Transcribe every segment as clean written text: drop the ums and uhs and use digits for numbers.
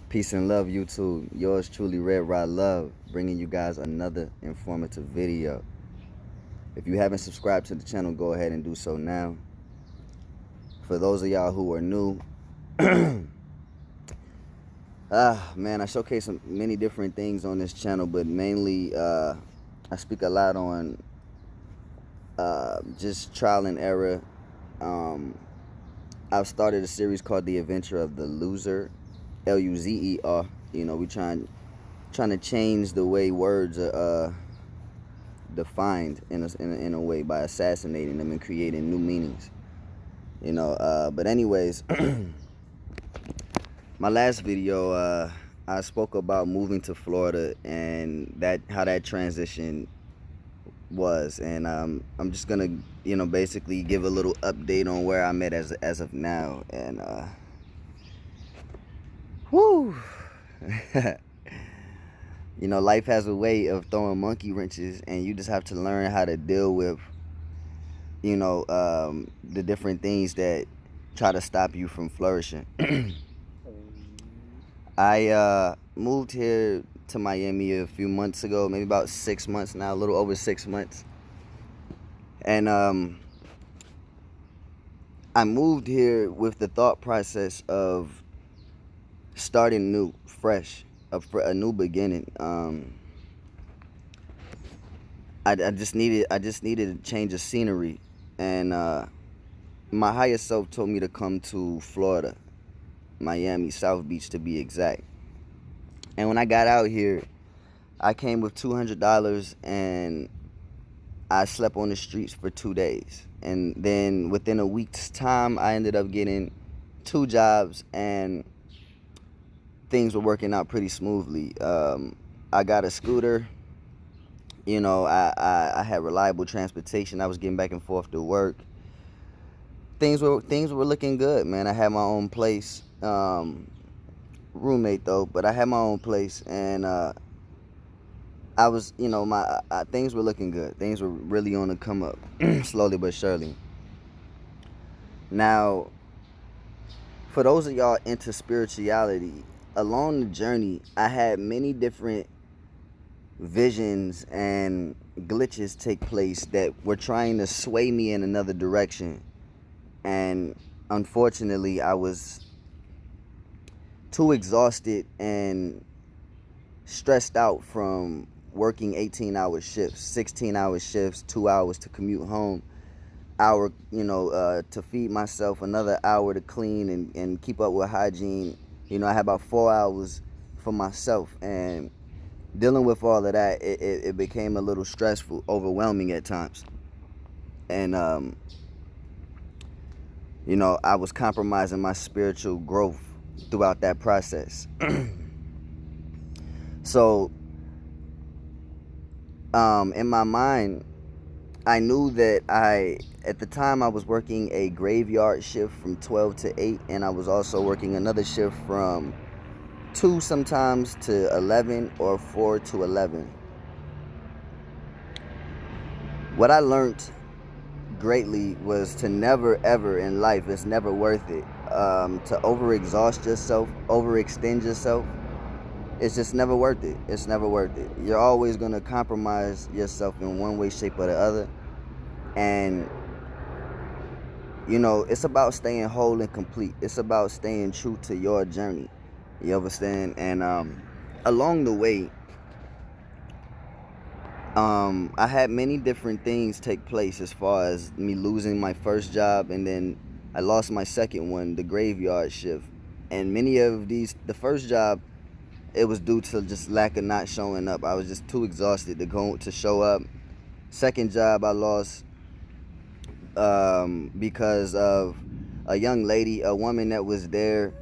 Peace and love, YouTube. Yours truly, Red Rod Love, bringing you guys another informative video. If you haven't subscribed to the channel, go ahead and do so now. For those of y'all who are new, man, I showcase many different things on this channel, but mainly I speak a lot on just trial and error. I've started a series called The Adventure of the Loser, Luzer. You know, we trying to change the way words are defined in a way by assassinating them and creating new meanings. You know, but anyways, my last video, I spoke about moving to Florida and how that transition was, and I'm just gonna, basically give a little update on where I'm at as of now, and whoo. You know, life has a way of throwing monkey wrenches, and you just have to learn how to deal with, the different things that try to stop you from flourishing. I moved here to Miami a few months ago, maybe about 6 months now, a little over 6 months. And I moved here with the thought process of starting new, fresh, a new beginning. I just needed a change of scenery, and my higher self told me to come to Florida, Miami, South Beach to be exact. And when I got out here, I came with $200, and I slept on the streets for 2 days. And then within a week's time, I ended up getting 2 jobs, and things were working out pretty smoothly. I got a scooter. You know, I had reliable transportation. I was getting back and forth to work. Things were looking good, man. I had my own place. Roommate though, but I had my own place, and I was, things were looking good. Things were really on the come up, slowly but surely. Now, for those of y'all into spirituality, along the journey, I had many different visions and glitches take place that were trying to sway me in another direction. And unfortunately, I was too exhausted and stressed out from working 18-hour shifts, 16-hour shifts, 2 hours to commute home, hour, to feed myself, another hour to clean and keep up with hygiene. I had about 4 hours for myself, and dealing with all of that, it became a little stressful, overwhelming at times. And I was compromising my spiritual growth throughout that process. So in my mind, I knew that at the time I was working a graveyard shift from 12 to 8, and I was also working another shift from 2 sometimes to 11, or 4 to 11. What I learned greatly was to never ever in life, it's never worth it, to overexhaust yourself, overextend yourself. It's just never worth it. It's never worth it. You're always going to compromise yourself in one way, shape, or the other. And it's about staying whole and complete. It's about staying true to your journey. You understand? And along the way, I had many different things take place, as far as me losing my first job, and then I lost my second one, the graveyard shift. And many of these, the first job, it was due to just lack of not showing up. I was just too exhausted to show up. Second job I lost because of a young lady, a woman that was there.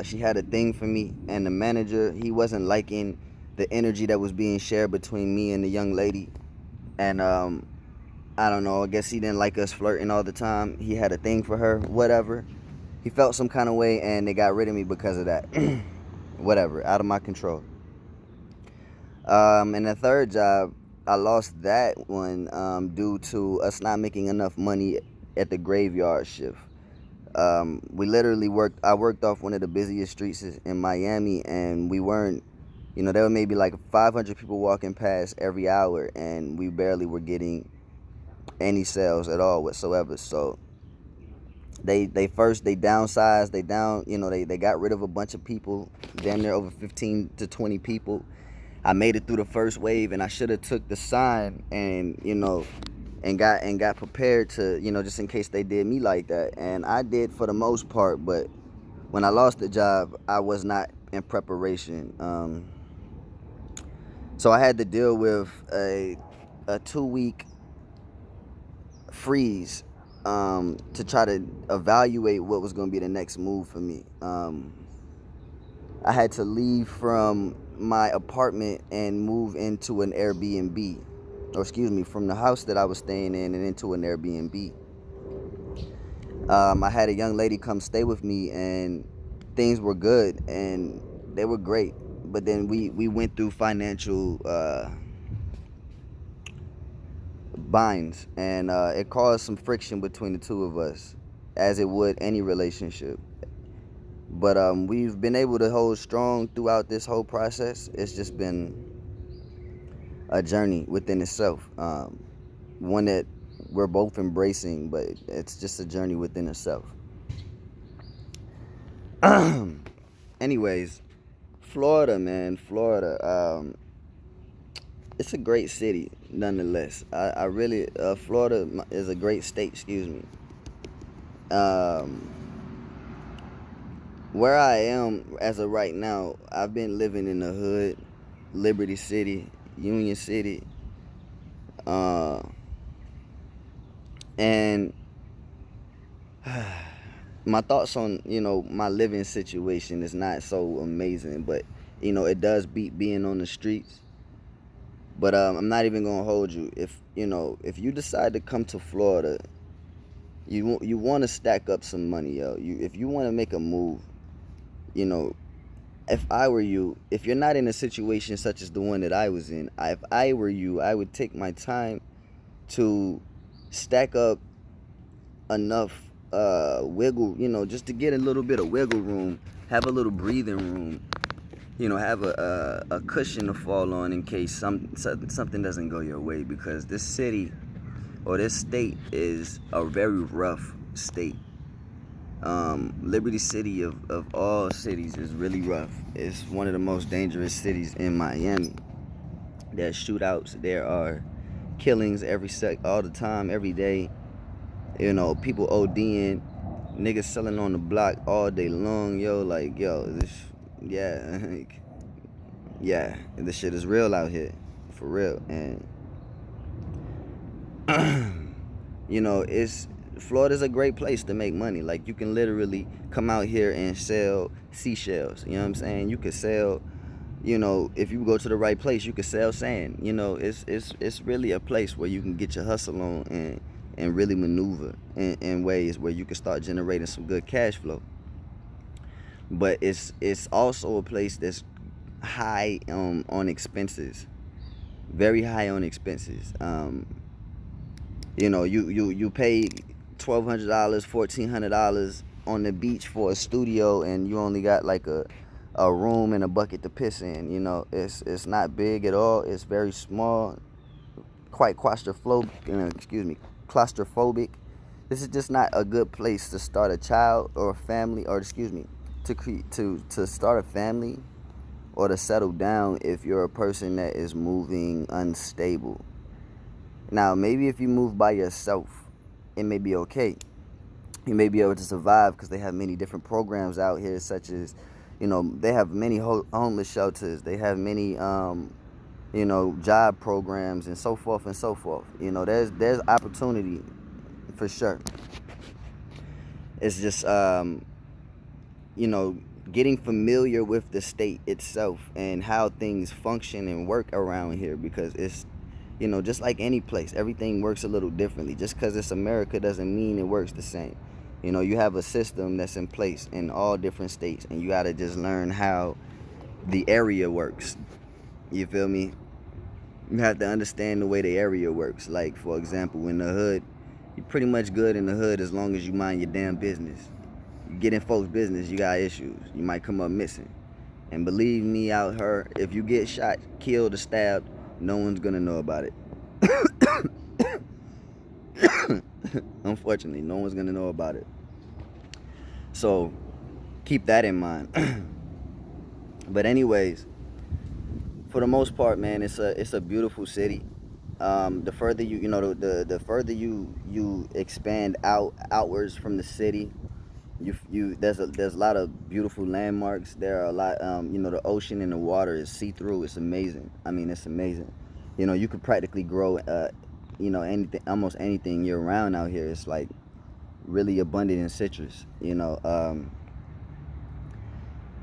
She had a thing for me, and the manager, he wasn't liking the energy that was being shared between me and the young lady. And I don't know, I guess he didn't like us flirting all the time. He had a thing for her, whatever. He felt some kind of way, and they got rid of me because of that. Whatever, out of my control. And the third job, I lost that one due to us not making enough money at the graveyard shift. We literally worked. I worked off one of the busiest streets in Miami, and we weren't. There were maybe like 500 people walking past every hour, and we barely were getting any sales at all whatsoever. So they first they downsized. They got rid of a bunch of people, damn near over 15 to 20 people. I made it through the first wave, and I should have took the sign and got prepared to, just in case they did me like that. And I did for the most part, but when I lost the job, I was not in preparation. So I had to deal with a 2-week freeze, to try to evaluate what was going to be the next move for me. I had to leave from my apartment and move into an Airbnb, or excuse me, from the house that I was staying in and into an Airbnb. I had a young lady come stay with me, and things were good and they were great. But then we went through financial binds, and it caused some friction between the two of us, as it would any relationship. But we've been able to hold strong throughout this whole process. It's just been a journey within itself, one that we're both embracing, but it's just a journey within itself. Anyways, Florida, man, Florida. It's a great city, nonetheless. I really, Florida is a great state. Excuse me. Um, where I am as of right now, I've been living in the hood, Liberty City, Union City, uh, and my thoughts on my living situation is not so amazing, but it does beat being on the streets. But I'm not even gonna hold you. If you decide to come to Florida, you want to stack up some money, yo. If you want to make a move, you know, if I were you, if you're not in a situation such as the one that I was in, if I were you, I would take my time to stack up enough wiggle, just to get a little bit of wiggle room, have a little breathing room, have a cushion to fall on in case something doesn't go your way, because this city or this state is a very rough state. Liberty City of all cities is really rough. It's one of the most dangerous cities in Miami. There's shootouts, there are killings all the time, every day. People ODing, niggas selling on the block all day long, yo. Like, yo, yeah, like, yeah, this shit is real out here, for real. And it's Florida's a great place to make money. Like, you can literally come out here and sell seashells. You know what I'm saying? You could sell, if you go to the right place, you could sell sand. It's really a place where you can get your hustle on and really maneuver in ways where you can start generating some good cash flow. But it's also a place that's high on expenses, very high on expenses. You pay $1,200, $1,400 on the beach for a studio, and you only got like a room and a bucket to piss in. It's not big at all. It's very small, quite claustrophobic. This is just not a good place to start a child or a family, or excuse me, to start a family or to settle down if you're a person that is moving unstable. Now, maybe if you move by yourself, it may be okay. You may be able to survive because they have many different programs out here, such as, they have many homeless shelters. They have many, job programs and so forth and so forth. There's opportunity for sure. It's just, getting familiar with the state itself and how things function and work around here, because it's, just like any place, everything works a little differently. Just because it's America doesn't mean it works the same. You have a system that's in place in all different states, and you got to just learn how the area works. You feel me? You have to understand the way the area works. Like, for example, in the hood, you're pretty much good in the hood as long as you mind your damn business. get in folks' business, you got issues. You might come up missing. And believe me out her, if you get shot, killed, or stabbed, no one's gonna know about it. Unfortunately, no one's gonna know about it. So keep that in mind. But anyways, for the most part, man, it's a beautiful city. The further the further you expand outwards from the city, you there's a lot of beautiful landmarks. There are a lot, the ocean and the water is see through. It's amazing. I mean, it's amazing. You could practically grow anything, almost anything year round out here. It's like really abundant in citrus.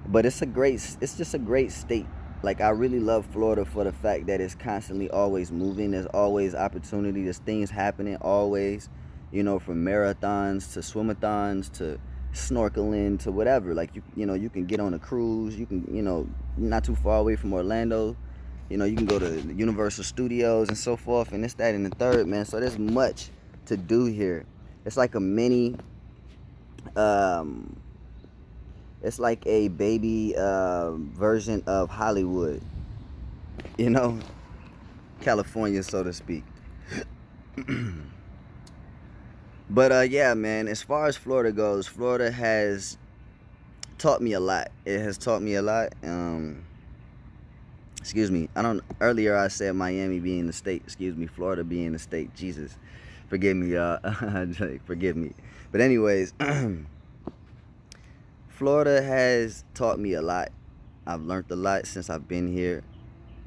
But it's just a great state. Like, I really love Florida for the fact that it's constantly always moving. There's always opportunity. There's things happening always, from marathons to swimathons to snorkeling to whatever. Like, you can get on a cruise. You can, not too far away from Orlando. You can go to Universal Studios and so forth, and this, that, and the third, man. So there's much to do here. It's like a mini, um, it's like a baby version of Hollywood, you know, California, so to speak. But yeah, man, as far as Florida goes, Florida has taught me a lot. It has taught me a lot. Excuse me. Earlier I said Miami being the state. Excuse me, Florida being the state. Jesus, forgive me, y'all. Forgive me. But anyways, Florida has taught me a lot. I've learned a lot since I've been here,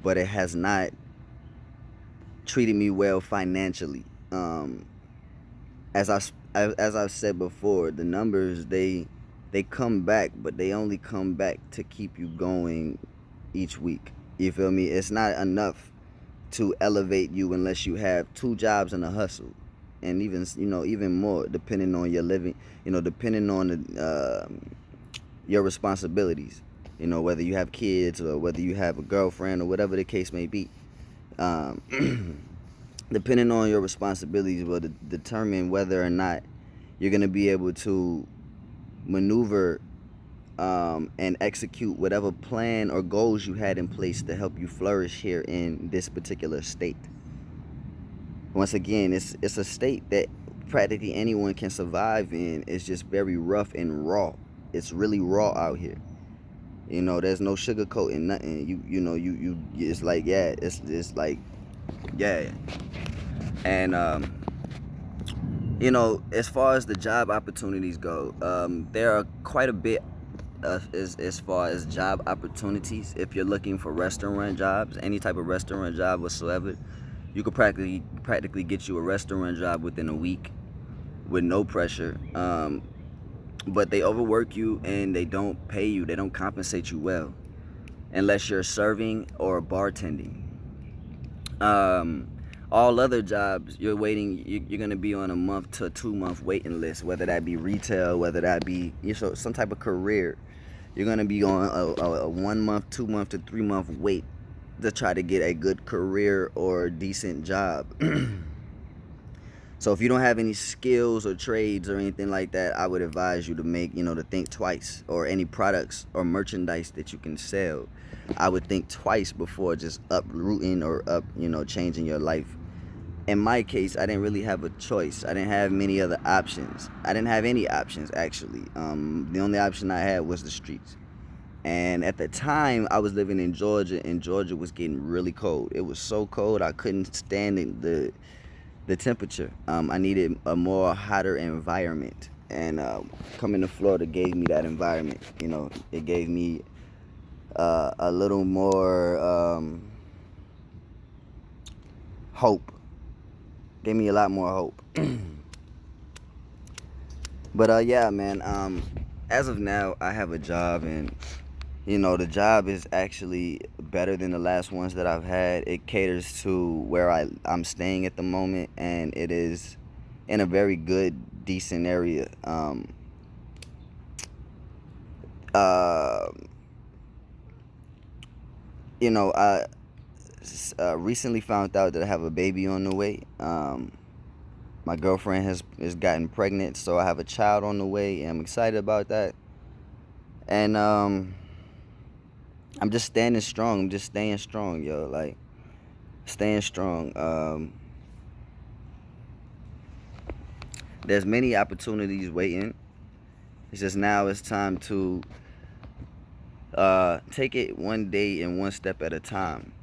but it has not treated me well financially. As I've said before, the numbers they come back, but they only come back to keep you going each week. You feel me? It's not enough to elevate you unless you have two jobs and a hustle, and even more depending on your living. Depending on your responsibilities. Whether you have kids or whether you have a girlfriend or whatever the case may be. Depending on your responsibilities will determine whether or not you're going to be able to maneuver and execute whatever plan or goals you had in place to help you flourish here in this particular state. Once again, it's a state that practically anyone can survive in. It's just very rough and raw. It's really raw out here. There's no sugarcoating nothing. You it's like, yeah, it's like, yeah. And as far as the job opportunities go, there are quite a bit as far as job opportunities. If you're looking for restaurant jobs, any type of restaurant job whatsoever, you could practically get you a restaurant job within a week with no pressure. But they overwork you and they don't pay you. They don't compensate you well unless you're serving or bartending. All other jobs, you're going to be on a month to 2 month waiting list, whether that be retail, whether that be some type of career. You're going to be on a 1 month, 2 month to 3 month wait to try to get a good career or decent job. So if you don't have any skills or trades or anything like that, I would advise you to think twice. Or any products or merchandise that you can sell, I would think twice before just uprooting or changing your life. In my case, I didn't really have a choice. I didn't have many other options. I didn't have any options, actually. The only option I had was the streets. And at the time, I was living in Georgia, and Georgia was getting really cold. It was so cold, I couldn't stand the temperature. I needed a more hotter environment, and coming to Florida gave me that environment. It gave me a little more hope. Gave me a lot more hope. But yeah, man. As of now, I have a job, and the job is actually better than the last ones that I've had. It caters to where I'm staying at the moment, and it is in a very good, decent area. I recently found out that I have a baby on the way. My girlfriend has gotten pregnant, so I have a child on the way, and I'm excited about that. And I'm just standing strong. I'm just staying strong, yo. Like, staying strong. There's many opportunities waiting. It's just now it's time to take it one day and one step at a time.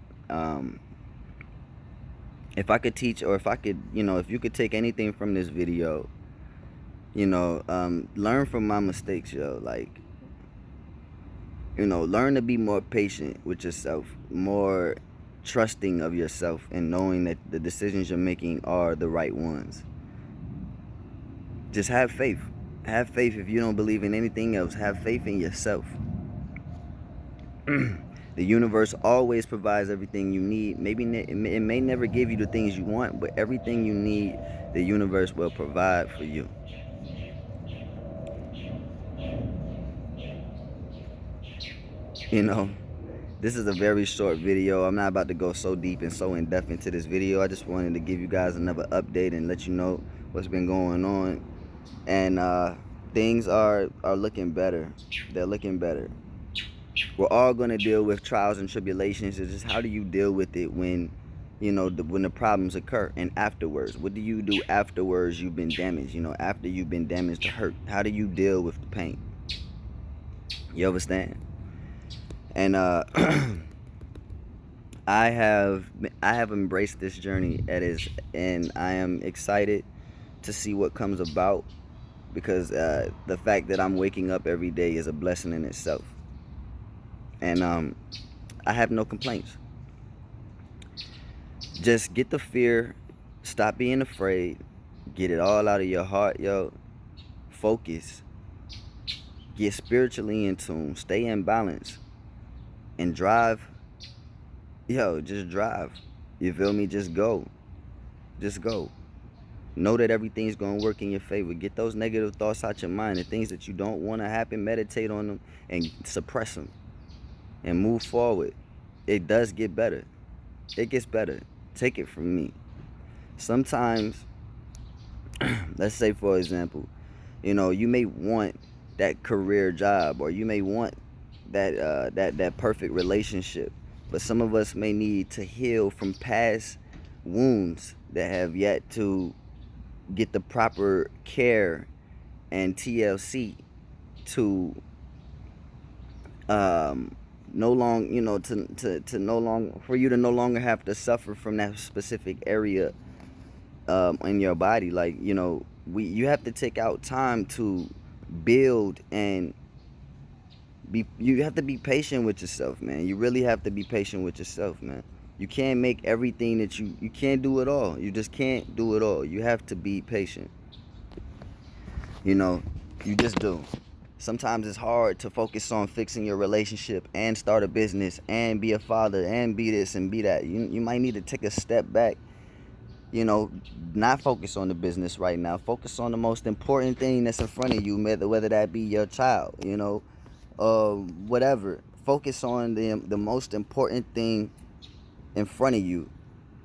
If I could teach, or if I could, if you could take anything from this video, learn from my mistakes, yo. Like, learn to be more patient with yourself, more trusting of yourself, and knowing that the decisions you're making are the right ones. Just have faith. Have faith. If you don't believe in anything else, have faith in yourself. The universe always provides everything you need. Maybe it may never give you the things you want, but everything you need, the universe will provide for you. This is a very short video. I'm not about to go so deep and so in depth into this video. I just wanted to give you guys another update and let you know what's been going on. And things are looking better. They're looking better. We're all going to deal with trials and tribulations. It's just, how do you deal with it when when the problems occur, and afterwards? What do you do afterwards you've been damaged? After you've been damaged or hurt, how do you deal with the pain? You understand? And I have embraced this journey, and I am excited to see what comes about, because the fact that I'm waking up every day is a blessing in itself. And I have no complaints. Just get the fear, stop being afraid, get it all out of your heart, yo. Focus, get spiritually in tune, stay in balance, and drive. Yo, just drive. You feel me? Just go. Just go. Know that everything's going to work in your favor. Get those negative thoughts out your mind. The things that you don't want to happen, meditate on them and suppress them. And move forward. It does get better. It gets better. Take it from me. Sometimes, let's say for example, you may want that career job, or you may want that perfect relationship, but some of us may need to heal from past wounds that have yet to get the proper care and TLC to no longer, to no longer, for you to no longer have to suffer from that specific area in your body. Like, you have to take out time to build, and you have to be patient with yourself, man. You really have to be patient with yourself, man. You can't make everything that you can't do it all. You just can't do it all. You have to be patient. You just do. Sometimes it's hard to focus on fixing your relationship and start a business and be a father and be this and be that. You might need to take a step back, not focus on the business right now. Focus on the most important thing that's in front of you, whether that be your child, whatever. Focus on the most important thing in front of you,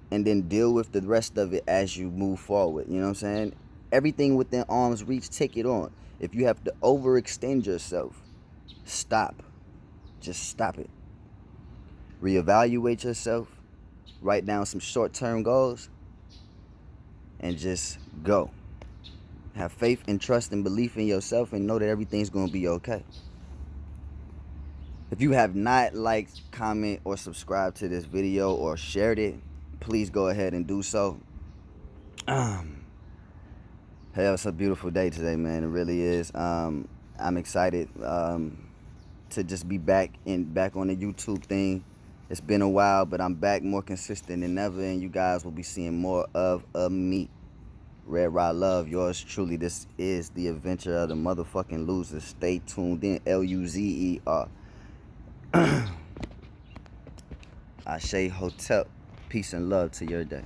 and then deal with the rest of it as you move forward. You know what I'm saying? Everything within arm's reach, take it on. If you have to overextend yourself, stop. Just stop it. Reevaluate yourself. Write down some short-term goals. And just go. Have faith and trust and belief in yourself, and know that everything's going to be okay. If you have not liked, comment, or subscribed to this video or shared it, please go ahead and do so. Hell, it's a beautiful day today, man. It really is. I'm excited to just be back on the YouTube thing. It's been a while, but I'm back more consistent than ever, and you guys will be seeing more of me. Red Rod Love, yours truly. This is the adventure of the motherfucking loser. Stay tuned in. Luzer. Ashe Hotel. Peace and love to your day.